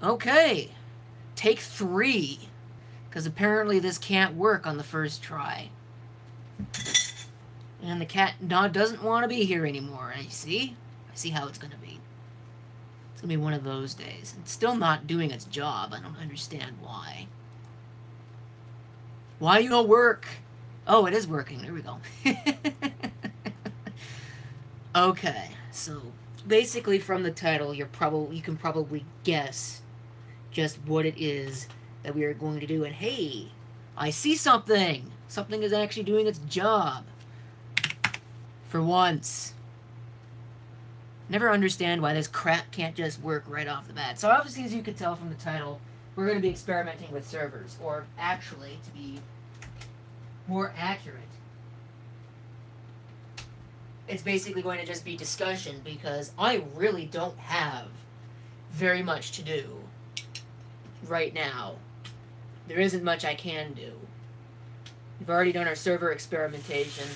Okay, take 3. Because apparently this can't work on the first try. And the cat doesn't want to be here anymore. I see how it's going to be. It's going to be one of those days. It's still not doing its job. I don't understand why. Why you don't work? Oh, it is working. There we go. Okay, so basically from the title, you can probably guess just what it is that we are going to do. And hey, I see something. Something is actually doing its job. For once. Never understand why this crap can't just work right off the bat. So obviously, as you can tell from the title, we're going to be experimenting with servers. Or actually, to be more accurate, it's basically going to just be discussion, because I really don't have very much to do right now. There isn't much I can do. We've already done our server experimentation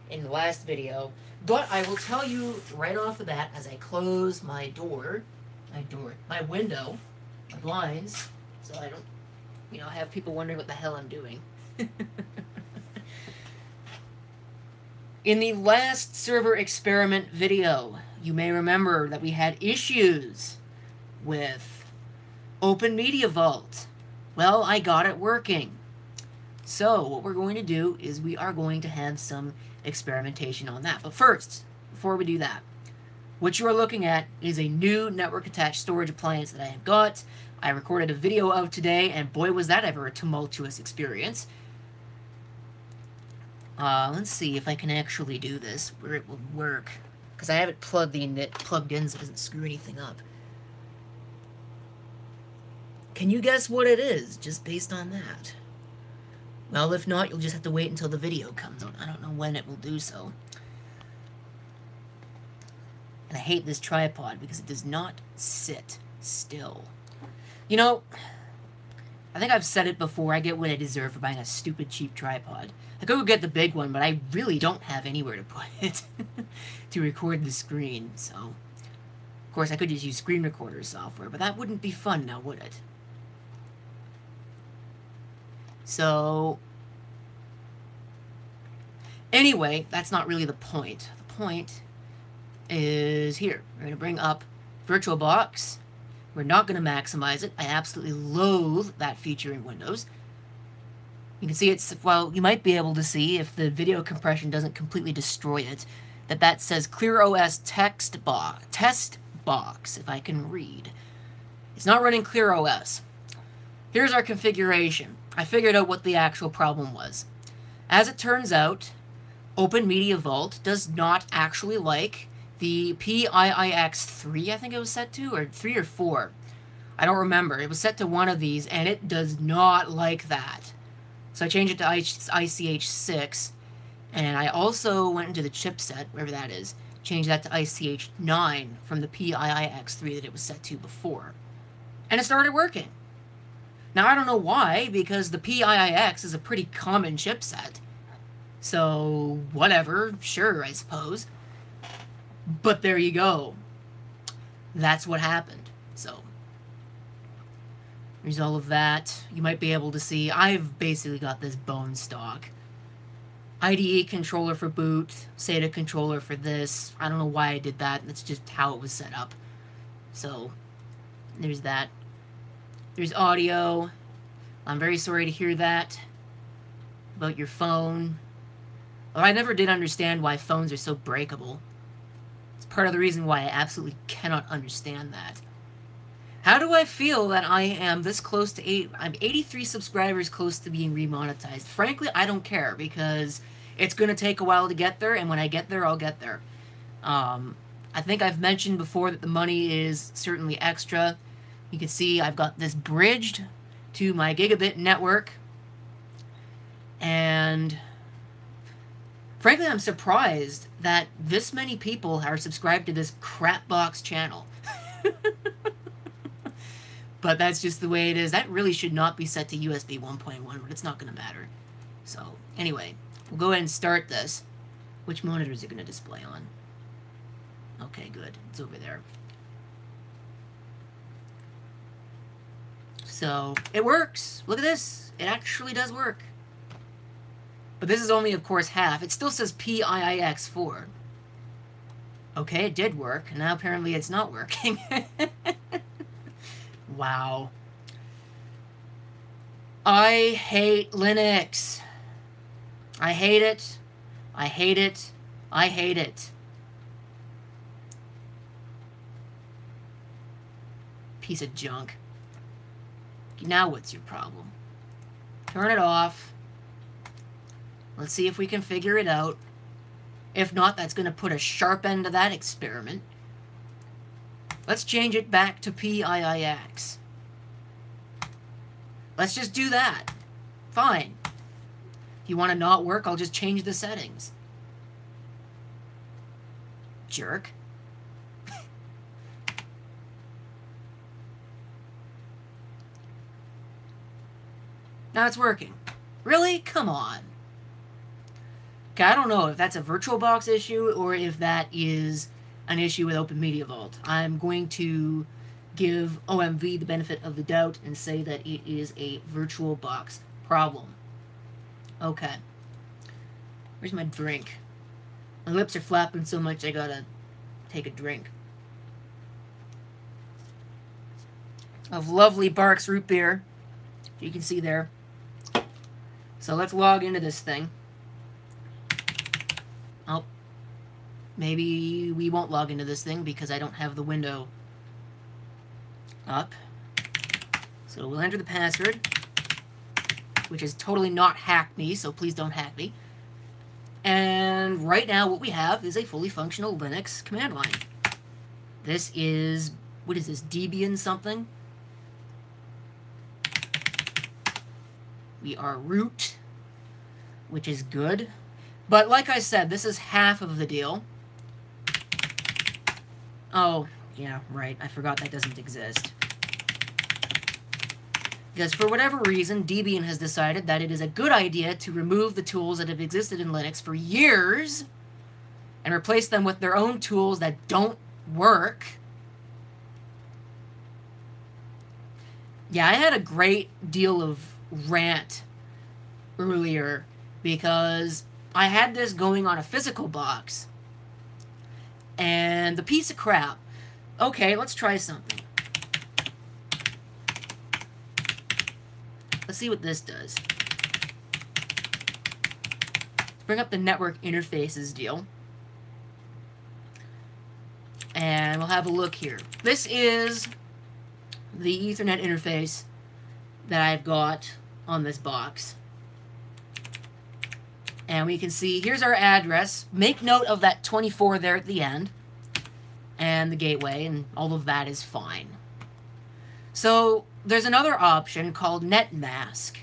in the last video, but I will tell you right off the bat, as I close my window, my blinds, so I don't, have people wondering what the hell I'm doing. In the last server experiment video, you may remember that we had issues with Open Media Vault. Well, I got it working. So what we're going to do is we are going to have some experimentation on that. But first, before we do that, what you are looking at is a new network-attached storage appliance that I have got. I recorded a video of today, and boy was that ever a tumultuous experience. Let's see if I can actually do this, where it will work. Because I have it plugged in so it doesn't screw anything up. Can you guess what it is, just based on that? Well, if not, you'll just have to wait until the video comes out. I don't know when it will do so. And I hate this tripod because it does not sit still. I think I've said it before, I get what I deserve for buying a stupid cheap tripod. I could go get the big one, but I really don't have anywhere to put it to record the screen, so... Of course, I could just use screen recorder software, but that wouldn't be fun now, would it? So... Anyway, that's not really the point. The point is here. We're going to bring up VirtualBox. We're not going to maximize it. I absolutely loathe that feature in Windows. You can see it's, well, you might be able to see if the video compression doesn't completely destroy it, that says ClearOS test box, if I can read. It's not running ClearOS. Here's our configuration. I figured out what the actual problem was. As it turns out, Open Media Vault does not actually like the PIIX3, I think it was set to, or 3 or 4. I don't remember. It was set to one of these, and it does not like that. So I changed it to ICH6, and I also went into the chipset, wherever that is, changed that to ICH9 from the PIIX3 that it was set to before. And it started working. Now, I don't know why, because the PIIX is a pretty common chipset. So, whatever, sure, I suppose. But there you go. That's what happened. So, there's all of that. You might be able to see, I've basically got this bone stock. IDE controller for boot, SATA controller for this. I don't know why I did that. That's just how it was set up. So, there's that. There's audio. I'm very sorry to hear that about your phone. Well, I never did understand why phones are so breakable. It's part of the reason why I absolutely cannot understand that. How do I feel that I am this close to I'm 83 subscribers close to being remonetized? Frankly, I don't care, because it's going to take a while to get there, and when I get there, I'll get there. I think I've mentioned before that the money is certainly extra. You can see I've got this bridged to my gigabit network, and frankly, I'm surprised that this many people are subscribed to this crapbox channel. But that's just the way it is. That really should not be set to USB 1.1, but it's not going to matter. So, anyway, we'll go ahead and start this. Which monitor is it going to display on? Okay, good. It's over there. So, it works. Look at this. It actually does work. But this is only, of course, half. It still says PIIX4. Okay, it did work. Now apparently it's not working. Wow. I hate Linux. I hate it. I hate it. I hate it. Piece of junk. Now what's your problem? Turn it off. Let's see if we can figure it out. If not, that's going to put a sharp end to that experiment. Let's change it back to PIIX. Let's just do that. Fine. If you want to not work, I'll just change the settings. Jerk. Now it's working. Really? Come on. Okay, I don't know if that's a VirtualBox issue or if that is an issue with Open Media Vault. I'm going to give OMV the benefit of the doubt and say that it is a VirtualBox problem. Okay. Where's my drink? My lips are flapping so much I gotta take a drink. Of lovely Barks root beer. You can see there. So let's log into this thing. Oh. Maybe we won't log into this thing because I don't have the window up. So we'll enter the password, which is totally not hack me, so please don't hack me. And right now what we have is a fully functional Linux command line. This is, what is this, Debian something? We are root, which is good. But like I said, this is half of the deal. Oh, yeah, right. I forgot that doesn't exist. Because for whatever reason, Debian has decided that it is a good idea to remove the tools that have existed in Linux for years and replace them with their own tools that don't work. Yeah, I had a great deal of rant earlier because I had this going on a physical box and the piece of crap. Okay, let's try something. Let's see what this does. Let's bring up the network interfaces deal. And we'll have a look here. This is the Ethernet interface that I've got on this box. And we can see, here's our address. Make note of that 24 there at the end. And the gateway, and all of that is fine. So, there's another option called Netmask.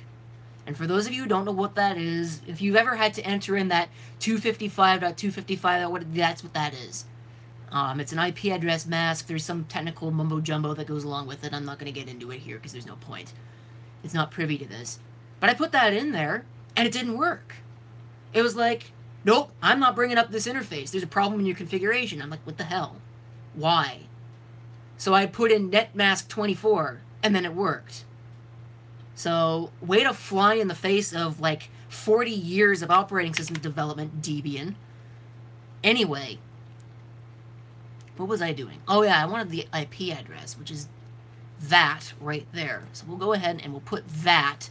And for those of you who don't know what that is, if you've ever had to enter in that 255.255, that's what that is. It's an IP address mask. There's some technical mumbo-jumbo that goes along with it. I'm not going to get into it here because there's no point. It's not privy to this. But I put that in there, and it didn't work. It was like, nope, I'm not bringing up this interface. There's a problem in your configuration. I'm like, what the hell? Why? So I put in Netmask 24, and then it worked. So, way to fly in the face of, like, 40 years of operating system development, Debian. Anyway, what was I doing? Oh yeah, I wanted the IP address, which is that right there. So we'll go ahead and we'll put that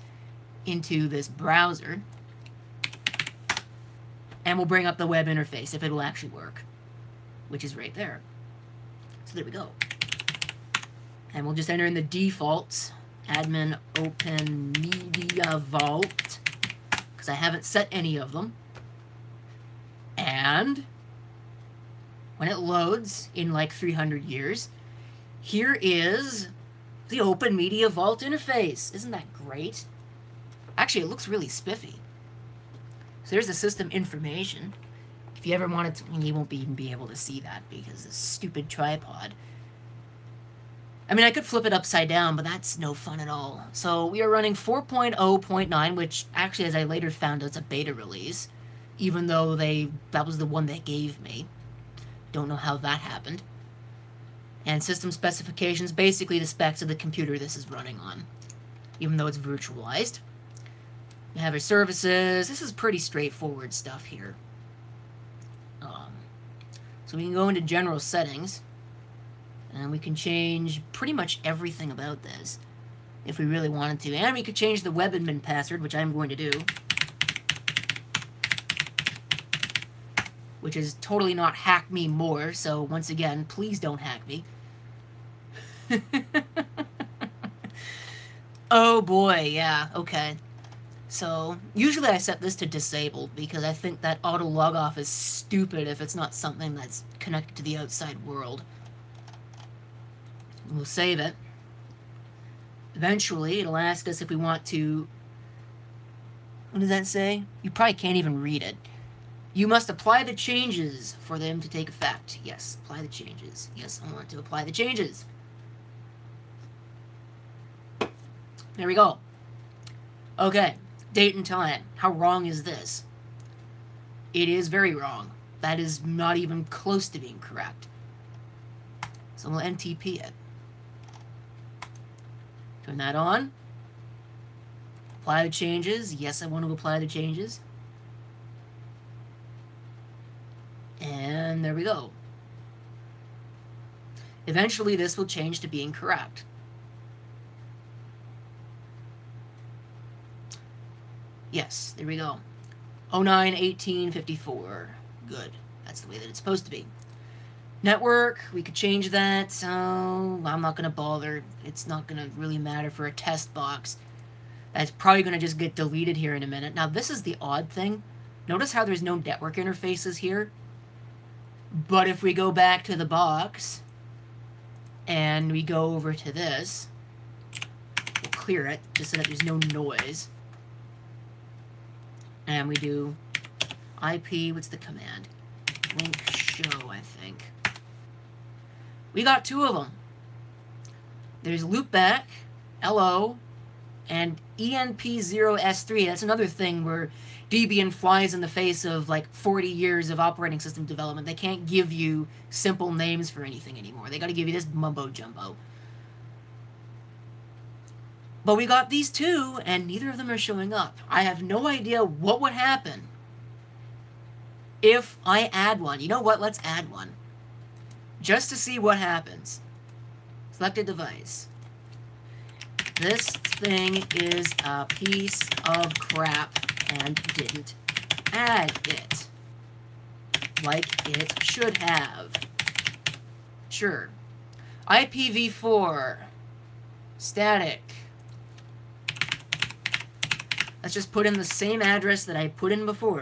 into this browser. And we'll bring up the web interface if it'll actually work, which is right there. So there we go. And we'll just enter in the defaults. Admin Open Media Vault, because I haven't set any of them. And when it loads in like 300 years, here is the Open Media Vault interface. Isn't that great? Actually, it looks really spiffy. So there's the system information. If you ever wanted to, you won't even be able to see that because this stupid tripod. I mean, I could flip it upside down, but that's no fun at all. So we are running 4.0.9, which actually, as I later found out, it's a beta release, even though that was the one they gave me. Don't know how that happened. And system specifications, basically the specs of the computer this is running on, even though it's virtualized. You have your services. This is pretty straightforward stuff here. So we can go into general settings, and we can change pretty much everything about this if we really wanted to. And we could change the web admin password, which I'm going to do, which is totally not hack me more, so once again, please don't hack me. Oh boy, yeah, okay. So, usually I set this to disabled because I think that auto log off is stupid if it's not something that's connected to the outside world. We'll save it. Eventually, it'll ask us if we want to... What does that say? You probably can't even read it. You must apply the changes for them to take effect. Yes, apply the changes. Yes, I want to apply the changes. There we go. Okay, date and time. How wrong is this? It is very wrong. That is not even close to being correct. So we'll NTP it. Turn that on. Apply the changes. Yes, I want to apply the changes. And there we go. Eventually this will change to being correct. Yes, there we go. 09/18/54. Good. That's the way that it's supposed to be. Network, we could change that, so I'm not going to bother. It's not going to really matter for a test box. That's probably going to just get deleted here in a minute. Now, this is the odd thing. Notice how there's no network interfaces here? But if we go back to the box, and we go over to this, we'll clear it, just so that there's no noise. And we do IP, what's the command? Link show, I think. We got two of them. There's loopback, LO, and ENP0S3. That's another thing where Debian flies in the face of like 40 years of operating system development. They can't give you simple names for anything anymore. They got to give you this mumbo jumbo. But we got these two, and neither of them are showing up. I have no idea what would happen if I add one. You know what? Let's add one. Just to see what happens. Select a device. This thing is a piece of crap and didn't add it like it should have. Sure. IPv4. Static. Let's just put in the same address that I put in before.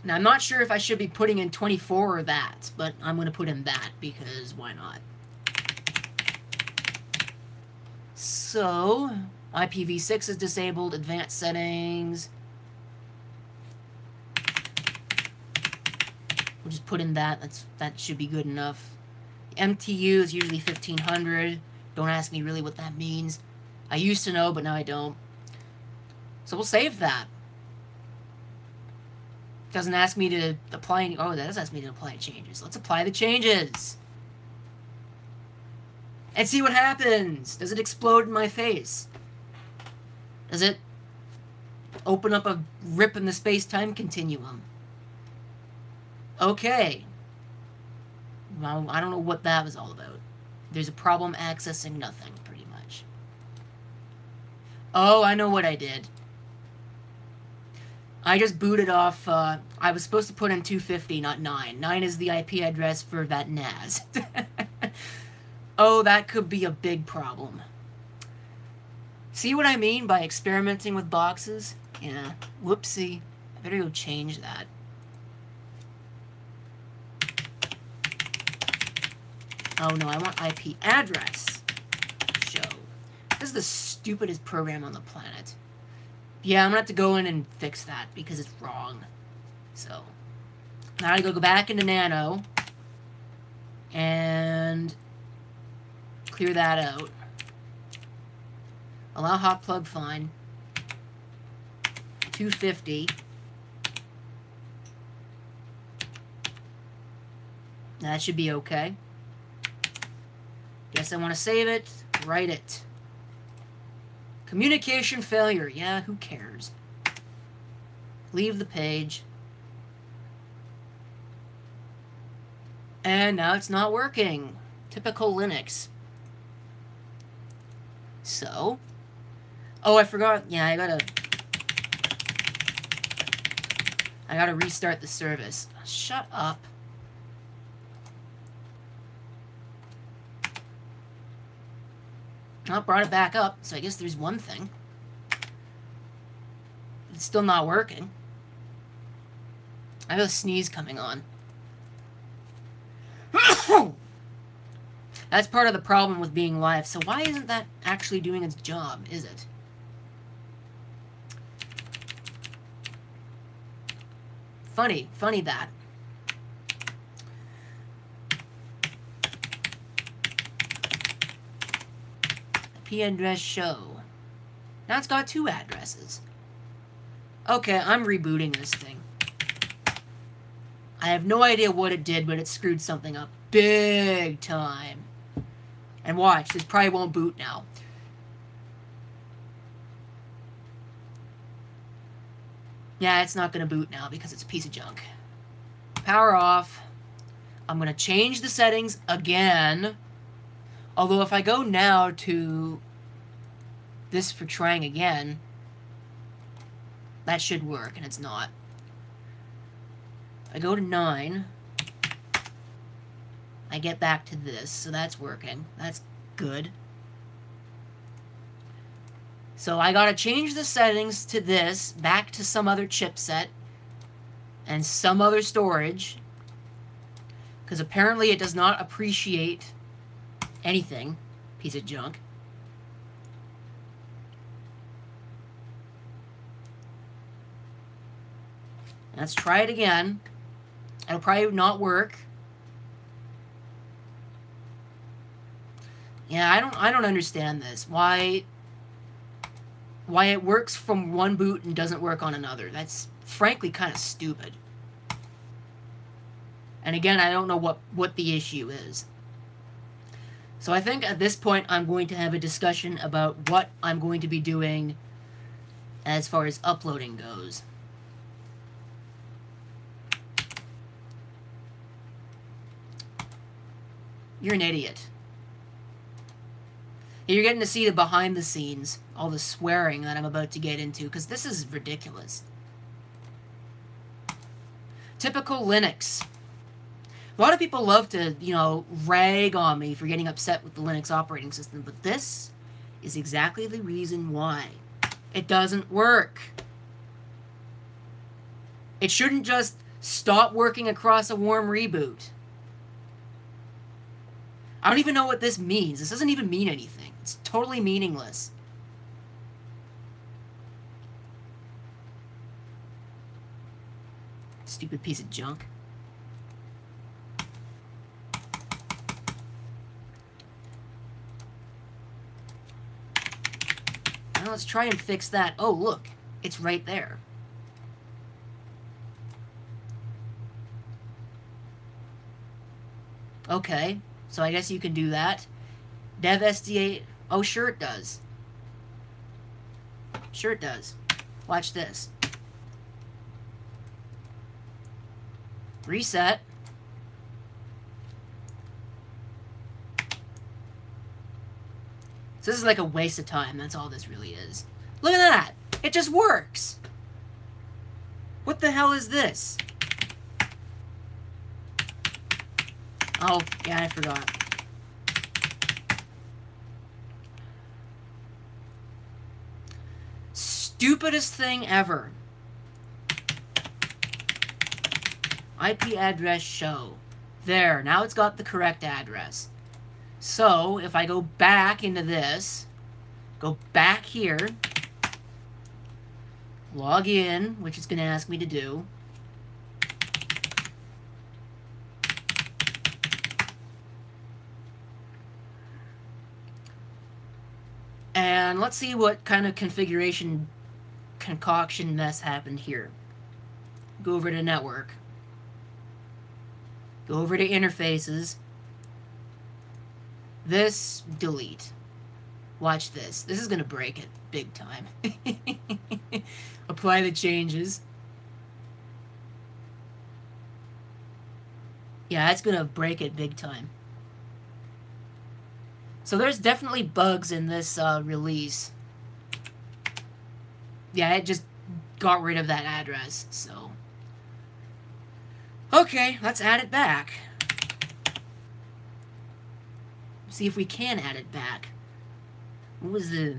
Now, I'm not sure if I should be putting in 24 or that, but I'm going to put in that because why not? So, IPv6 is disabled, advanced settings. We'll just put in that. That should be good enough. MTU is usually 1500. Don't ask me really what that means. I used to know, but now I don't. So we'll save that. Doesn't ask me to apply any... Oh, that does ask me to apply changes. Let's apply the changes. And see what happens. Does it explode in my face? Does it open up a rip in the space-time continuum? Okay. Well, I don't know what that was all about. There's a problem accessing nothing, pretty much. Oh, I know what I did. I just booted off, I was supposed to put in 250, not 9. 9 is the IP address for that NAS. Oh, that could be a big problem. See what I mean by experimenting with boxes? Yeah, whoopsie. I better go change that. Oh no, I want IP address. Show. This is the stupidest program on the planet. Yeah, I'm gonna have to go in and fix that because it's wrong. So, now I gotta go back into Nano and clear that out. Allow hot plug, fine. 250. That should be okay. Guess I want to save it. Write it. Communication failure. Yeah, who cares? Leave the page. And now it's not working. Typical Linux. So. Oh, I forgot. Yeah, I gotta restart the service. Shut up. Oh, brought it back up, so I guess there's one thing. It's still not working. I have a sneeze coming on. That's part of the problem with being live. So why isn't that actually doing its job, is it? Funny that. IP address show. Now it's got 2 addresses. Okay, I'm rebooting this thing. I have no idea what it did, but it screwed something up big time. And watch, this probably won't boot now. Yeah, it's not going to boot now because it's a piece of junk. Power off. I'm going to change the settings again. Although if I go now to this for trying again, that should work, and it's not. If I go to 9, I get back to this, so that's working. That's good. So I gotta change the settings to this, back to some other chipset, and some other storage, because apparently it does not appreciate anything. Piece of junk. Let's try it again. It'll probably not work. Yeah, I don't understand this. Why it works from one boot and doesn't work on another. That's frankly kind of stupid. And again, I don't know what the issue is. So I think at this point I'm going to have a discussion about what I'm going to be doing as far as uploading goes. You're an idiot. You're getting to see the behind the scenes, all the swearing that I'm about to get into, because this is ridiculous. Typical Linux. A lot of people love to, you know, rag on me for getting upset with the Linux operating system, but this is exactly the reason why. It doesn't work. It shouldn't just stop working across a warm reboot. I don't even know what this means. This doesn't even mean anything. It's totally meaningless. Stupid piece of junk. Now let's try and fix that. Oh, look. It's right there. Okay. So I guess you can do that. Dev SDA. Oh, sure it does. Sure it does. Watch this. Reset. So this is like a waste of time. That's all this really is. Look at that. It just works. What the hell is this? Oh, yeah, I forgot. Stupidest thing ever. IP address show. There, now it's got the correct address. So, if I go back into this, go back here, log in, which it's going to ask me to do. And let's see what kind of configuration concoction mess happened here. Go over to network. Go over to interfaces. This, delete. Watch this. This is going to break it big time. Apply the changes. Yeah, it's going to break it big time. So there's definitely bugs in this release. Yeah, it just got rid of that address, so. Okay, let's add it back. See if we can add it back. What was the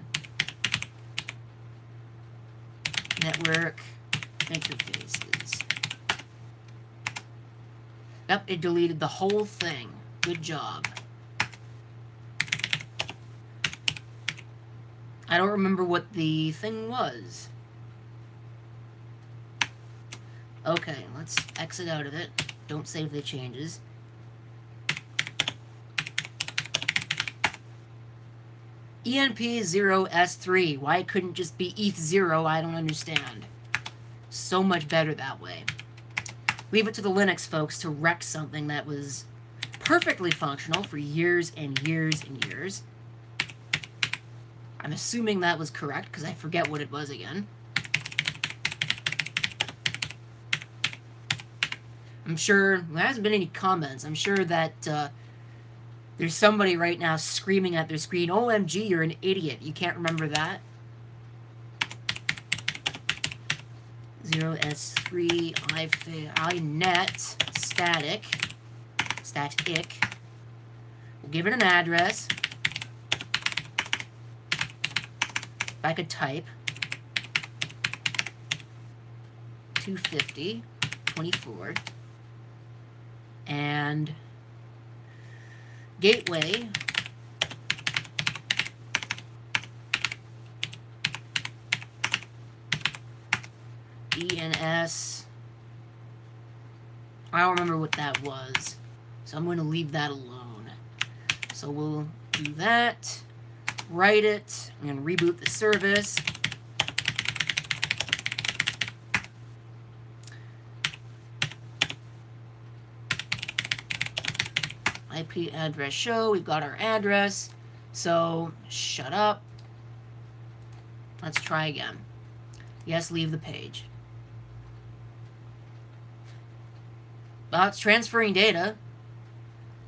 network interfaces? Yep, it deleted the whole thing. Good job. I don't remember what the thing was. Okay, let's exit out of it. Don't save the changes. ENP0S3. Why it couldn't just be ETH0, I don't understand. So much better that way. Leave it to the Linux folks to wreck something that was perfectly functional for years and years and years. I'm assuming that was correct, because I forget what it was again. I'm sure, there hasn't been any comments. I'm sure that there's somebody right now screaming at their screen, OMG, you're an idiot. You can't remember that? 0S3 inet static. We'll give it an address. If I could type 250.24 and gateway DNS. I don't remember what that was, so I'm going to leave that alone. So we'll do that, write it, I'm going to reboot the service. IP address show, we've got our address, so shut up. Let's try again. Yes, leave the page. Well, it's transferring data.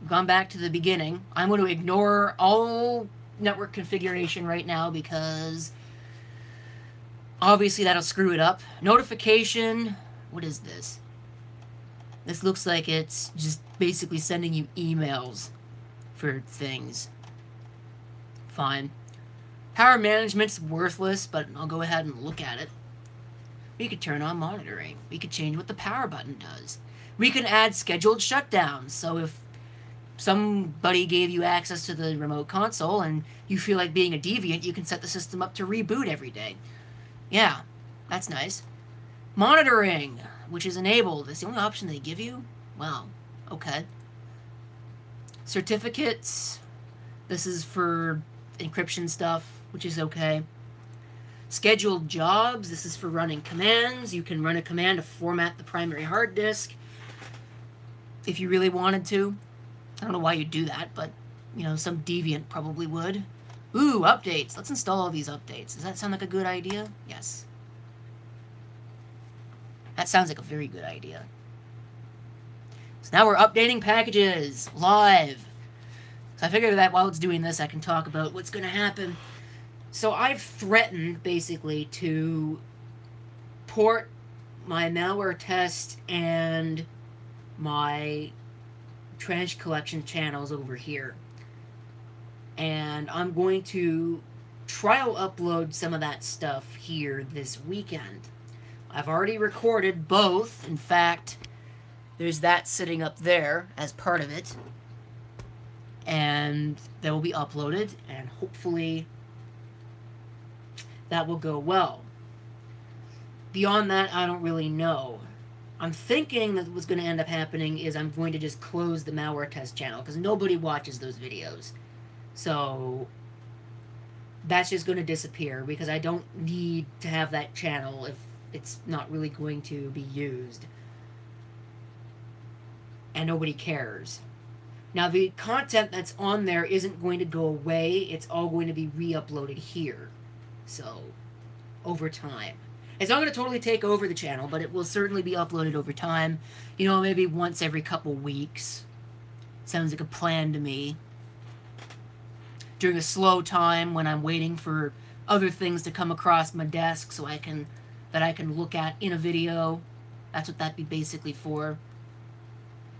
We've gone back to the beginning. I'm going to ignore all network configuration right now because obviously that'll screw it up. Notification, what is this? This looks like it's just basically sending you emails for things. Fine. Power management's worthless, but I'll go ahead and look at it. We could turn on monitoring. We could change what the power button does. We can add scheduled shutdowns. So if somebody gave you access to the remote console and you feel like being a deviant, you can set the system up to reboot every day. Yeah, that's nice. Monitoring, which is enabled. That's the only option they give you? Wow, okay. Certificates. This is for encryption stuff, which is okay. Scheduled jobs. This is for running commands. You can run a command to format the primary hard disk if you really wanted to. I don't know why you'd do that, but, you know, some deviant probably would. Ooh, updates. Let's install all these updates. Does that sound like a good idea? Yes. That sounds like a very good idea. So now we're updating packages live. So I figured that while it's doing this, I can talk about what's going to happen. So I've threatened, basically, to port my malware test and my trash collection channels over here. And I'm going to trial upload some of that stuff here this weekend. I've already recorded both. In fact, there's that sitting up there as part of it. And they will be uploaded, and hopefully that will go well. Beyond that, I don't really know. I'm thinking that what's going to end up happening is I'm going to just close the malware test channel, because nobody watches those videos. So that's just going to disappear, because I don't need to have that channel if it's not really going to be used. and nobody cares. Now, the content that's on there isn't going to go away. It's all going to be re-uploaded here. So, over time. It's not going to totally take over the channel, but it will certainly be uploaded over time. You know, maybe once every couple weeks. Sounds like a plan to me. During a slow time when I'm waiting for other things to come across my desk so I can look at in a video. That's what that'd be basically for.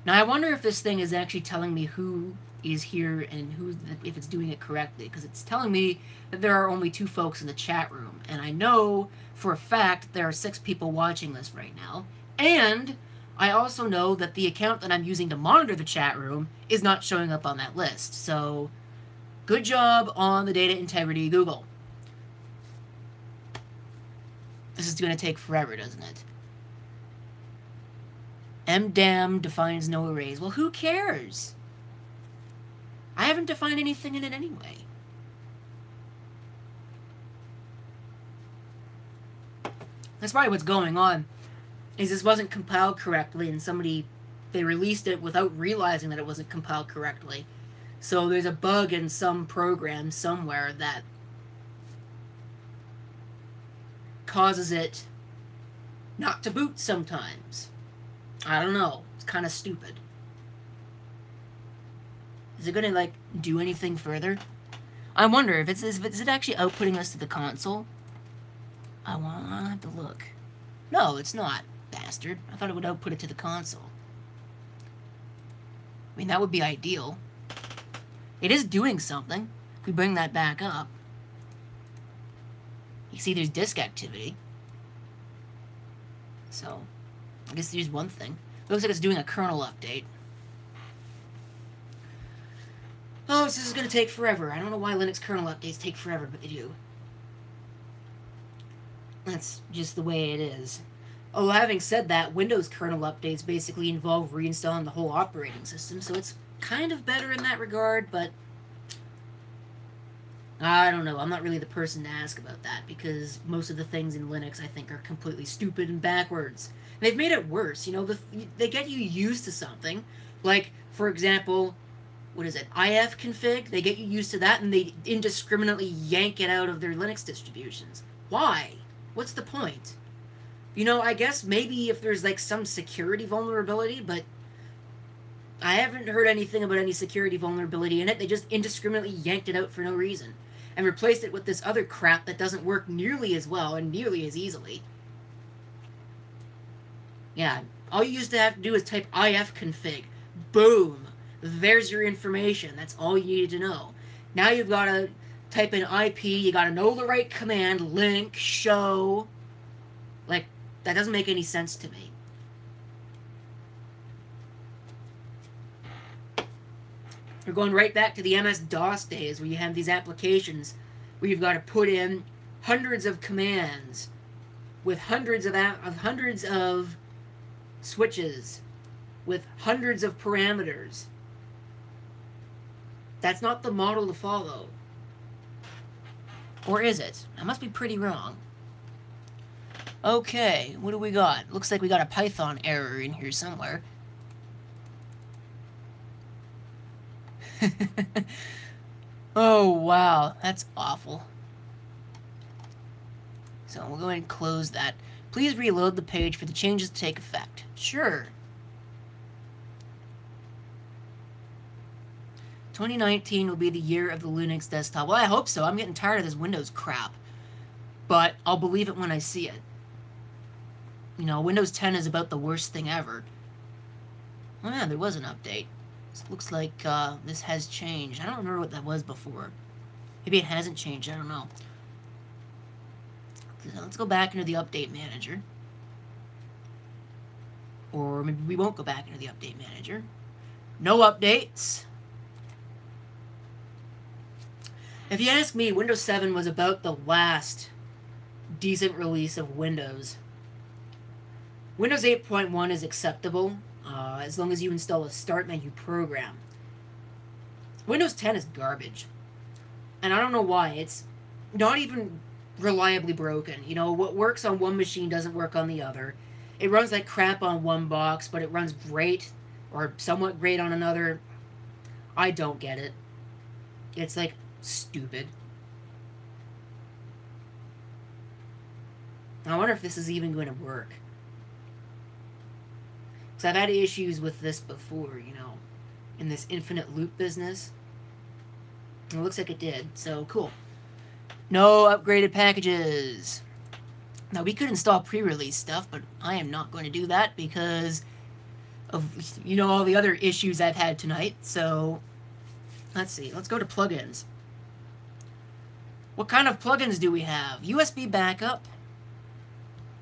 Now, I wonder if this thing is actually telling me who is here and if it's doing it correctly, because it's telling me that there are only 2 folks in the chat room, and I know for a fact there are 6 people watching this right now, and I also know that the account that I'm using to monitor the chat room is not showing up on that list. So, good job on the data integrity, Google. This is going to take forever, doesn't it? mdam defines no arrays. Well, who cares? I haven't defined anything in it anyway. That's probably what's going on, is this wasn't compiled correctly, and they released it without realizing that it wasn't compiled correctly. So there's a bug in some program somewhere that causes it not to boot sometimes. I don't know. It's kind of stupid. Is it going to, like, do anything further? I wonder if is it actually outputting us to the console? I'll have to look. No, it's not, bastard. I thought it would output it to the console. I mean, that would be ideal. It is doing something. If we bring that back up, you see there's disk activity. So, I guess there's one thing. It looks like it's doing a kernel update. Oh, this is going to take forever. I don't know why Linux kernel updates take forever, but they do. That's just the way it is. Oh, having said that, Windows kernel updates basically involve reinstalling the whole operating system, so it's kind of better in that regard, but I don't know. I'm not really the person to ask about that, because most of the things in Linux, I think, are completely stupid and backwards. And they've made it worse. You know, they get you used to something. Like, for example, what is it? IF config? They get you used to that, and they indiscriminately yank it out of their Linux distributions. Why? What's the point? You know, I guess maybe if there's, like, some security vulnerability, but I haven't heard anything about any security vulnerability in it. They just indiscriminately yanked it out for no reason and replaced it with this other crap that doesn't work nearly as well and nearly as easily. Yeah, all you used to have to do is type ifconfig. Boom! There's your information. That's all you needed to know. Now you've got to type in IP, you got to know the right command, link, show. Like, that doesn't make any sense to me. We're going right back to the MS-DOS days where you have these applications where you've got to put in hundreds of commands with hundreds of switches with hundreds of parameters. That's not the model to follow. Or is it? I must be pretty wrong. Okay, what do we got? Looks like we got a Python error in here somewhere. Oh, wow. That's awful. So we'll go ahead and close that. Please reload the page for the changes to take effect. Sure. 2019 will be the year of the Linux desktop. Well, I hope so. I'm getting tired of this Windows crap. But I'll believe it when I see it. You know, Windows 10 is about the worst thing ever. Oh yeah, there was an update. It looks like this has changed. I don't remember what that was before. Maybe it hasn't changed. I don't know. Let's go back into the update manager. Or maybe we won't go back into the update manager. No updates. If you ask me, Windows 7 was about the last decent release of Windows. Windows 8.1 is acceptable as long as you install a start menu program. Windows 10 is garbage. And I don't know why. It's not even reliably broken. You know, what works on one machine doesn't work on the other. It runs like crap on one box, but it runs great or somewhat great on another. I don't get it. It's like stupid. I wonder if this is even going to work. Because I've had issues with this before, you know, in this infinite loop business. And it looks like it did, so cool. No upgraded packages. Now, we could install pre-release stuff, but I am not going to do that because of, you know, all the other issues I've had tonight. So, let's see. Let's go to plugins. What kind of plugins do we have? USB backup,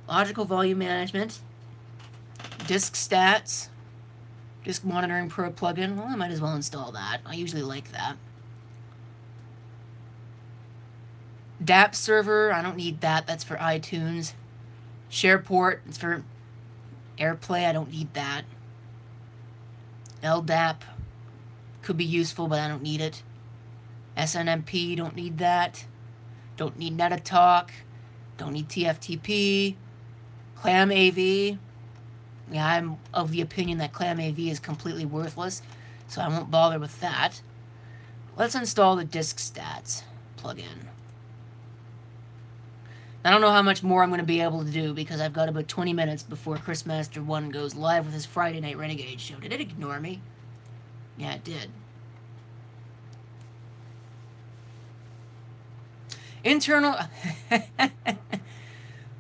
logical volume management, disk stats, disk monitoring pro plugin. Well, I might as well install that. I usually like that. DAP server, I don't need that. That's for iTunes. SharePort, it's for AirPlay. I don't need that. LDAP could be useful, but I don't need it. SNMP, don't need that. Don't need Netatalk. Don't need TFTP. ClamAV. Yeah, I'm of the opinion that ClamAV is completely worthless, so I won't bother with that. Let's install the disk stats plugin. I don't know how much more I'm going to be able to do because I've got about 20 minutes before Chrismaster 1 goes live with his Friday Night Renegade show. Did it ignore me? Yeah, it did. Internal...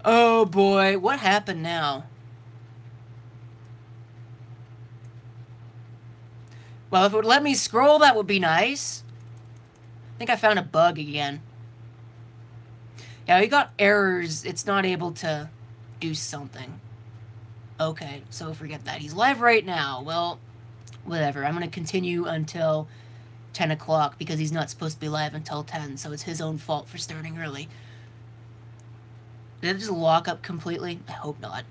Oh boy, what happened now? Well, if it would let me scroll, that would be nice. I think I found a bug again. Yeah, we got errors. It's not able to do something. Okay, so forget that. He's live right now. Well, whatever. I'm going to continue until 10 o'clock because he's not supposed to be live until 10, so it's his own fault for starting early. Did it just lock up completely? I hope not.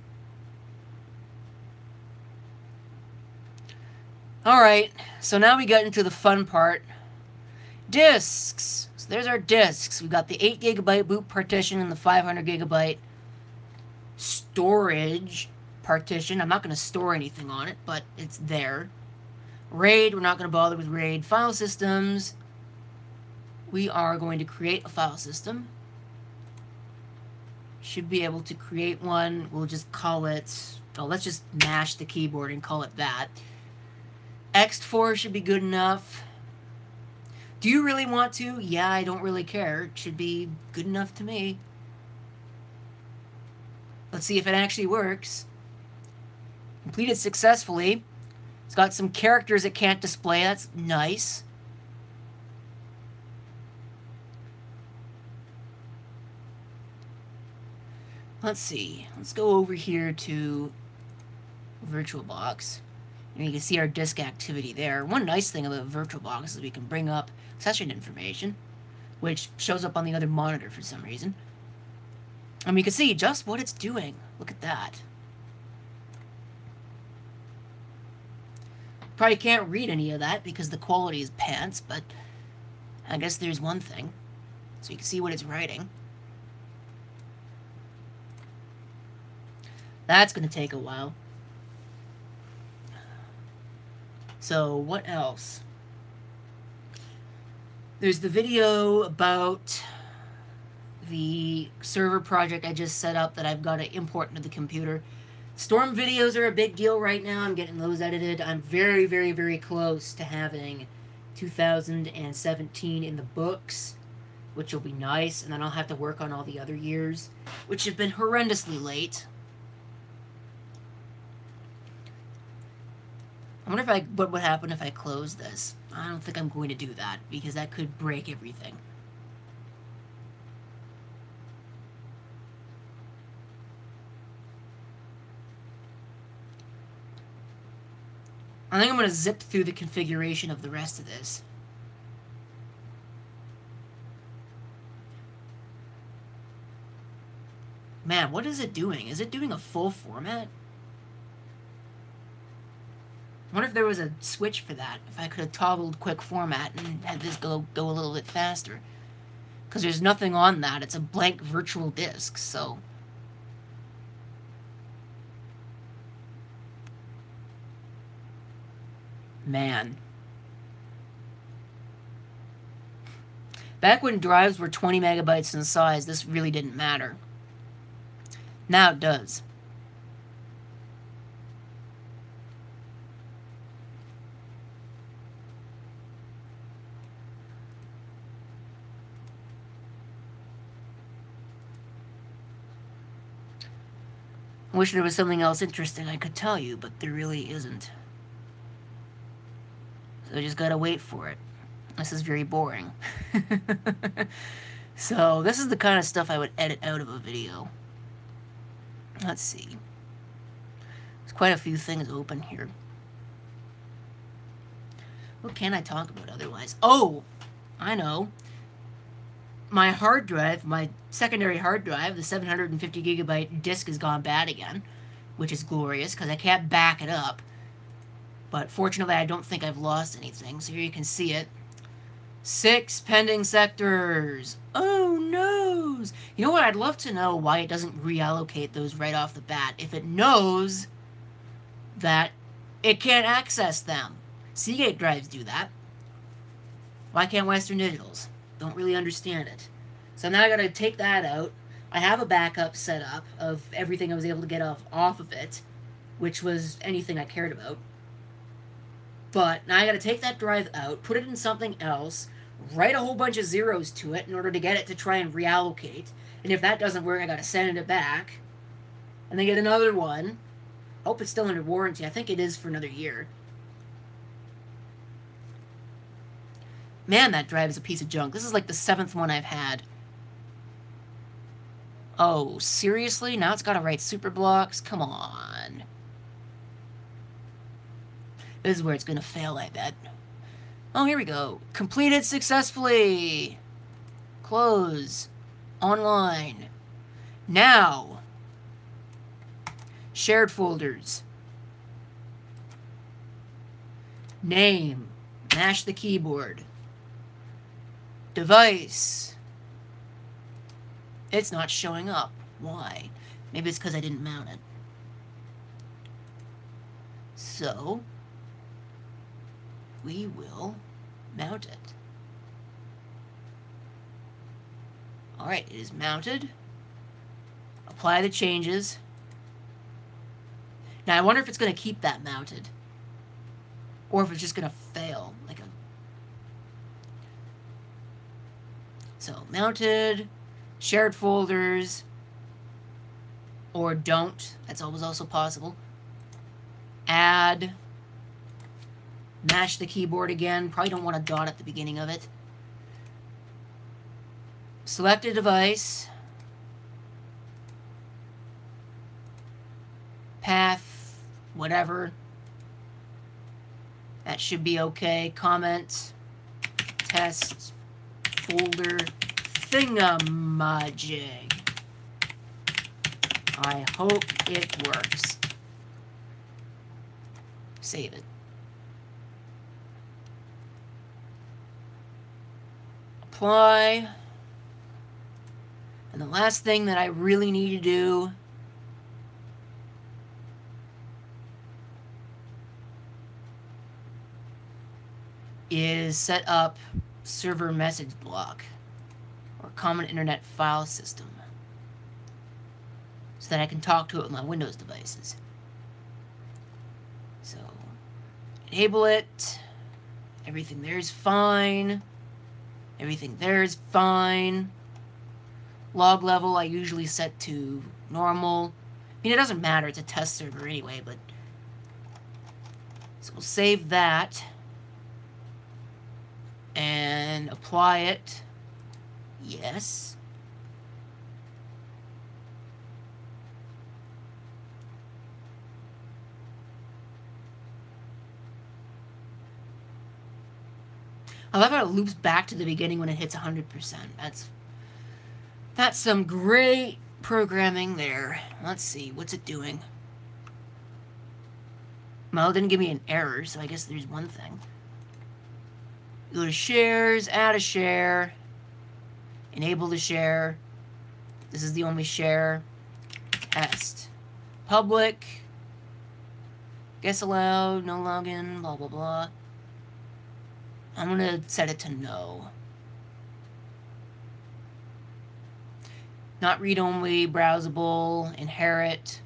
Alright, so now we get into the fun part. Disks. So there's our disks. We've got the 8GB boot partition and the 500GB storage partition. I'm not going to store anything on it, but it's there. RAID, we're not going to bother with RAID. File systems. We are going to create a file system. Should be able to create one. We'll just call it... Oh, let's just mash the keyboard and call it that. Ext4 should be good enough. Do you really want to? Yeah, I don't really care. It should be good enough to me. Let's see if it actually works. Completed successfully. It's got some characters it can't display. That's nice. Let's see. Let's go over here to VirtualBox. And you can see our disk activity there. One nice thing about VirtualBox is we can bring up session information, which shows up on the other monitor for some reason. And we can see just what it's doing. Look at that. Probably can't read any of that because the quality is pants, but I guess there's one thing. So you can see what it's writing. That's going to take a while. So, what else? There's the video about the server project I just set up that I've got to import into the computer. Storm videos are a big deal right now. I'm getting those edited. I'm very, very, very close to having 2017 in the books, which will be nice. And then I'll have to work on all the other years, which have been horrendously late. I wonder if what would happen if I close this. I don't think I'm going to do that, because that could break everything. I think I'm going to zip through the configuration of the rest of this. Man, what is it doing? Is it doing a full format? I wonder if there was a switch for that. If I could have toggled quick format and had this go a little bit faster. Because there's nothing on that. It's a blank virtual disk, so... Man. Back when drives were 20 megabytes in size, this really didn't matter. Now it does. I wish there was something else interesting I could tell you, but there really isn't. So I just gotta wait for it. This is very boring. So this is the kind of stuff I would edit out of a video. Let's see. There's quite a few things open here. What can I talk about otherwise? Oh, I know. My hard drive, my secondary hard drive, the 750 gigabyte disk has gone bad again, which is glorious because I can't back it up. But fortunately, I don't think I've lost anything. So here you can see it. 6 pending sectors. Oh, noes. You know what? I'd love to know why it doesn't reallocate those right off the bat. If it knows that it can't access them. Seagate drives do that. Why can't Western Digitals? Don't really understand it. So now I got to take that out. I have a backup set up of everything I was able to get off of it, which was anything I cared about. But now I got to take that drive out, put it in something else, write a whole bunch of zeros to it in order to get it to try and reallocate. And if that doesn't work, I got to send it back. And then get another one. Hope it's still under warranty. I think it is for another year. Man, that drive is a piece of junk. This is like the 7th one I've had. Oh, seriously? Now it's got to write super blocks? Come on. This is where it's going to fail, I bet. Oh, here we go. Completed successfully. Close. Online. Now. Shared folders. Name. Mash the keyboard. Device. It's not showing up. Why? Maybe it's because I didn't mount it. So, we will mount it. Alright, it is mounted. Apply the changes. Now, I wonder if it's going to keep that mounted. Or if it's just going to fail. So, mounted, shared folders, or don't. That's always also possible. Add, mash the keyboard again. Probably don't want a dot at the beginning of it. Select a device. Path, whatever. That should be okay. Comment, test, folder, thingamajig. I hope it works. Save it. Apply. And the last thing that I really need to do is set up server message block or common internet file system so that I can talk to it with my Windows devices. So, enable it. Everything there is fine. Everything there is fine. Log level I usually set to normal. I mean, it doesn't matter. It's a test server anyway, but... So we'll save that. And apply it. Yes. I love how it loops back to the beginning when it hits 100%. That's some great programming there. Let's see, what's it doing? Well, it didn't give me an error, so I guess there's one thing. Go to shares, add a share, enable the share. This is the only share. Test. Public. Guess allowed, no login, blah, blah, blah. I'm going to set it to no. Not read-only, browsable, inherit,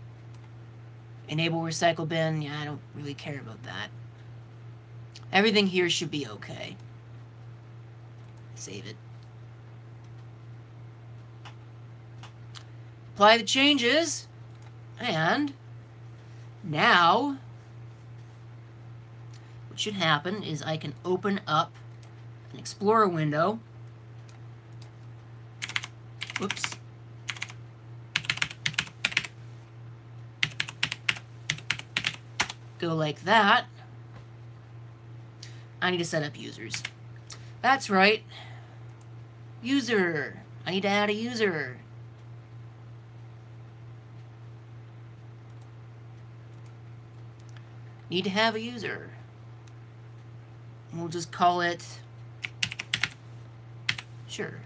enable recycle bin. Yeah, I don't really care about that. Everything here should be okay. Save it. Apply the changes, and now what should happen is I can open up an Explorer window. Whoops. Go like that. I need to set up users. That's right. User. I need to add a user. Need to have a user. We'll just call it, sure.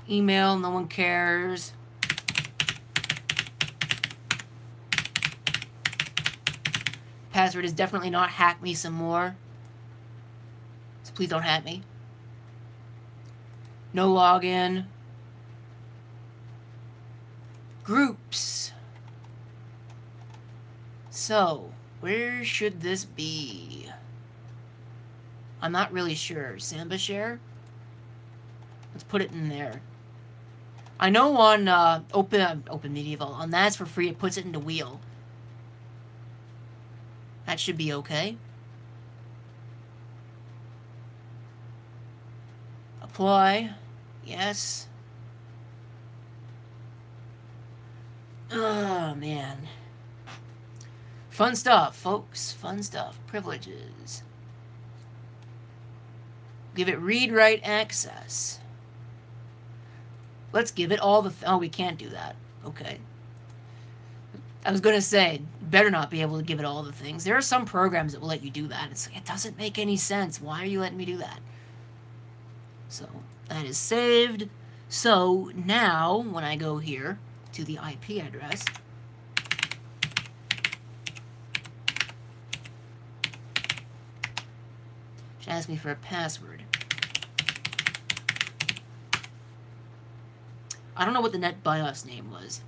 Email, no one cares. Password is definitely not hack me some more. So please don't hack me. No login. Groups. So, where should this be? I'm not really sure. Samba share? Let's put it in there. I know on Open Medieval, on that's for free, it puts it into wheel. That should be okay. Apply. Yes. Oh, man. Fun stuff, folks. Fun stuff. Privileges. Give it read-write access. Let's give it all the... oh, we can't do that. Okay. I was going to say, better not be able to give it all the things. There are some programs that will let you do that. It's like, it doesn't make any sense. Why are you letting me do that? So, that is saved. So, now, when I go here to the IP address... should ask me for a password. I don't know what the net BIOS name was.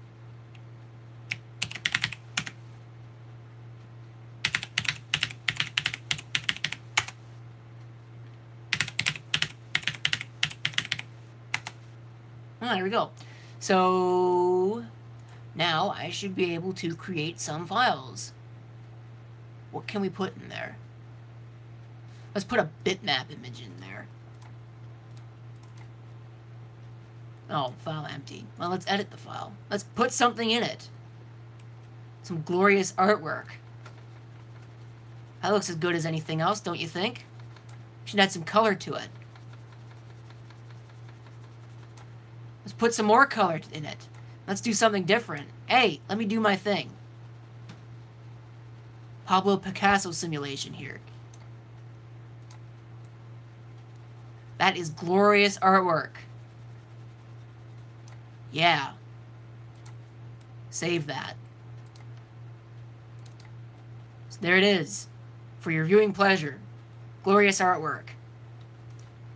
Oh, there we go. So now I should be able to create some files. What can we put in there? Let's put a bitmap image in there. Oh, file empty. Well, let's edit the file. Let's put something in it. Some glorious artwork. That looks as good as anything else, don't you think? Should add some color to it. Let's put some more color in it. Let's do something different. Hey, let me do my thing. Pablo Picasso simulation here. That is glorious artwork. Yeah. Save that. So there it is. For your viewing pleasure. Glorious artwork.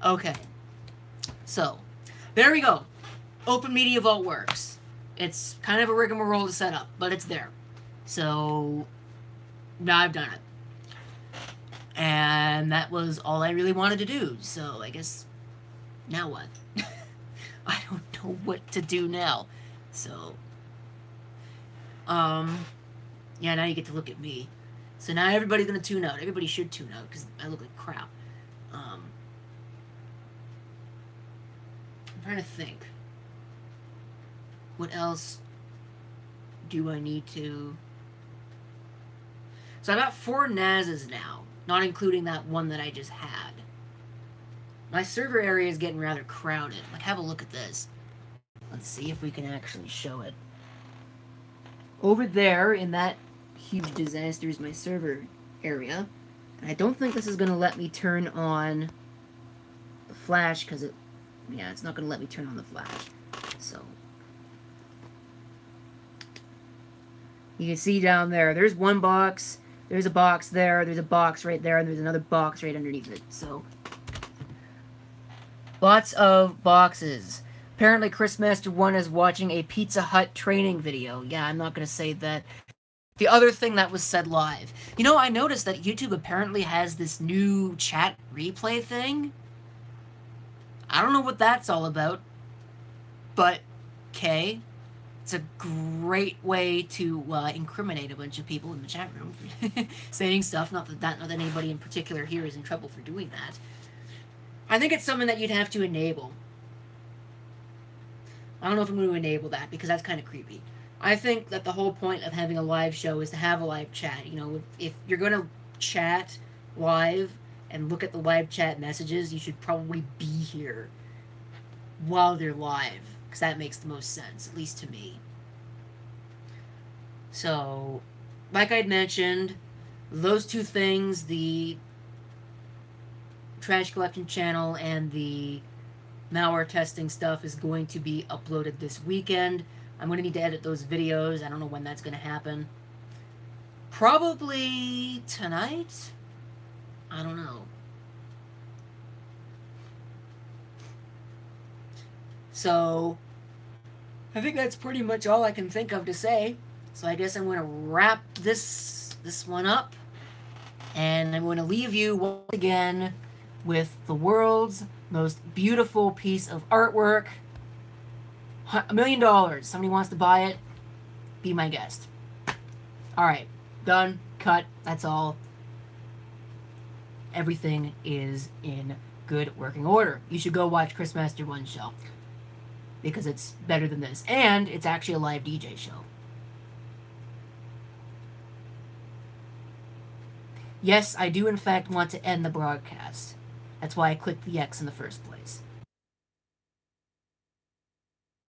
Okay. So, there we go. Open Media Vault works. It's kind of a rigmarole to set up, but it's there. So, now I've done it. And that was all I really wanted to do. So, I guess, now what? I don't know what to do now. So, yeah, now you get to look at me. So now everybody's going to tune out. Everybody should tune out, because I look like crap. I'm trying to think. What else do I need to... So I got 4 NASs now, not including that one that I just had. My server area is getting rather crowded. Like, have a look at this. Let's see if we can actually show it. Over there, in that huge disaster, is my server area. And I don't think this is going to let me turn on the flash, because it... yeah, it's not going to let me turn on the flash. So... you can see down there, there's one box. There's a box there, there's a box right there, and there's another box right underneath it. So, lots of boxes. Apparently, Chrismaster1 is watching a Pizza Hut training video. Yeah, I'm not going to say that. The other thing that was said live. You know, I noticed that YouTube apparently has this new chat replay thing. I don't know what that's all about, but, okay. It's a great way to incriminate a bunch of people in the chat room for saying stuff. Not that anybody in particular here is in trouble for doing that. I think it's something that you'd have to enable. I don't know if I'm going to enable that because that's kind of creepy. I think that the whole point of having a live show is to have a live chat. You know, if you're going to chat live and look at the live chat messages, you should probably be here while they're live. Because that makes the most sense, at least to me. So, like I'd mentioned, those two things, the trash collection channel and the malware testing stuff, is going to be uploaded this weekend. I'm going to need to edit those videos. I don't know when that's going to happen. Probably tonight? I don't know. So, I think that's pretty much all I can think of to say. So I guess I'm going to wrap this one up. And I'm going to leave you once again with the world's most beautiful piece of artwork. $1 million. Somebody wants to buy it, be my guest. Alright, done, cut, that's all. Everything is in good working order. You should go watch Chrismaster1's show, because it's better than this. And it's actually a live DJ show. Yes, I do in fact want to end the broadcast. That's why I clicked the X in the first place.